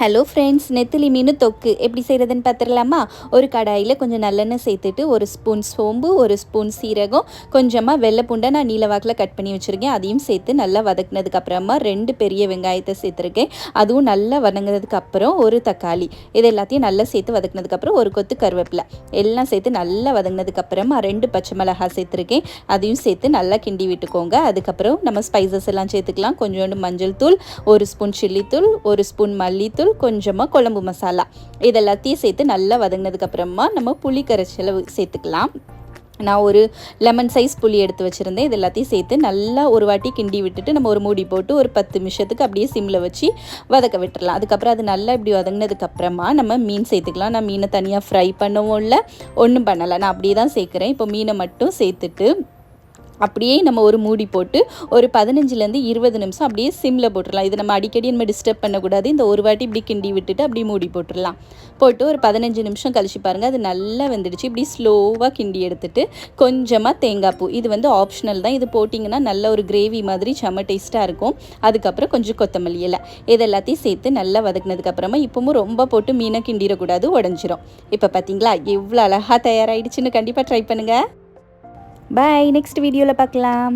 Hello friends, நெத்திலி மீன் தொக்கு எப்படி செய்கிறதுன்னு பார்த்துடலாமா? ஒரு கடாயில் கொஞ்சம் நல்லெண்ணெய் சேர்த்துட்டு 1 ஸ்பூன் சோம்பு, 1 ஸ்பூன் சீரகம், கொஞ்சமாக வெள்ளை பூண்டை நான் நீலவாக்கில் கட் பண்ணி வச்சுருக்கேன். அதையும் சேர்த்து நல்லா வதக்குனதுக்கப்புறமா 2 பெரிய வெங்காயத்தை சேர்த்துருக்கேன். அதுவும் நல்லா வதங்கினதுக்கப்புறம் ஒரு தக்காளி, இது எல்லாத்தையும் நல்லா சேர்த்து வதக்குனதுக்கப்புறம் ஒரு கொத்து கருவேப்பிலை எல்லாம் சேர்த்து நல்லா வதங்கினதுக்கப்புறமா 2 பச்சை மிளகாய் சேர்த்துருக்கேன். அதையும் சேர்த்து நல்லா கிண்டி விட்டுக்கோங்க. அதுக்கப்புறம் நம்ம ஸ்பைசஸ் எல்லாம் சேர்த்துக்கலாம். கொஞ்சோண்டு மஞ்சள் தூள், 1 ஸ்பூன் சில்லித்தூள், 1 ஸ்பூன் மல்லித்தூள், கொஞ்சமாக குழம்பு மசாலா, இதெல்லாத்தையும் சேர்த்து நல்லா வதங்கினதுக்கப்புறமா நம்ம புளி கரைச்சலை சேர்த்துக்கலாம். நான் ஒரு லெமன் சைஸ் புளி எடுத்து வச்சுருந்தேன். இது எல்லாத்தையும் சேர்த்து நல்லா ஒரு வாட்டி கிண்டி விட்டுட்டு நம்ம ஒரு மூடி போட்டு ஒரு 10 நிமிஷத்துக்கு அப்படியே சிம்மில் வச்சு வதக்க விட்டுடலாம். அதுக்கப்புறம் அது நல்லா இப்படி வதங்கினதுக்கப்புறமா நம்ம மீன் சேர்த்துக்கலாம். நான் மீனை தனியாக ஃப்ரை பண்ணவும் இல்லை, ஒன்றும் பண்ணலை, நான் அப்படியே தான் சேர்க்குறேன். இப்போ மீனை மட்டும் சேர்த்துட்டு அப்படியே நம்ம ஒரு மூடி போட்டு ஒரு 15லேருந்து 20 நிமிஷம் அப்படியே சிம்மில் போட்டுடலாம். இது நம்ம அடிக்கடி நம்ம டிஸ்டர்ப் பண்ணக்கூடாது. இந்த ஒரு வாட்டி இப்படி கிண்டி விட்டுட்டு அப்படியே மூடி போட்டுடலாம். போட்டு ஒரு 15 நிமிஷம் கழிச்சு பாருங்கள், அது நல்லா வெந்துடுச்சு. இப்படி ஸ்லோவாக கிண்டி எடுத்துட்டு கொஞ்சமாக தேங்காய் பூ, இது வந்து ஆப்ஷனல் தான், இது போட்டிங்கன்னா நல்ல ஒரு கிரேவி மாதிரி செம்ம டேஸ்ட்டாக இருக்கும். அதுக்கப்புறம் கொஞ்சம் கொத்தமல்லி இலை, இது எல்லாத்தையும் சேர்த்து நல்லா வதக்குனதுக்கப்புறமா இப்பவும் ரொம்ப போட்டு மீனை கிண்டிடக்கூடாது, உடஞ்சிரும். இப்போ பார்த்தீங்களா எவ்வளோ அழகாக தயாராகிடுச்சுன்னு? கண்டிப்பாக ட்ரை பண்ணுங்கள். பாய், நெக்ஸ்ட் வீடியோவில் பார்க்கலாம்.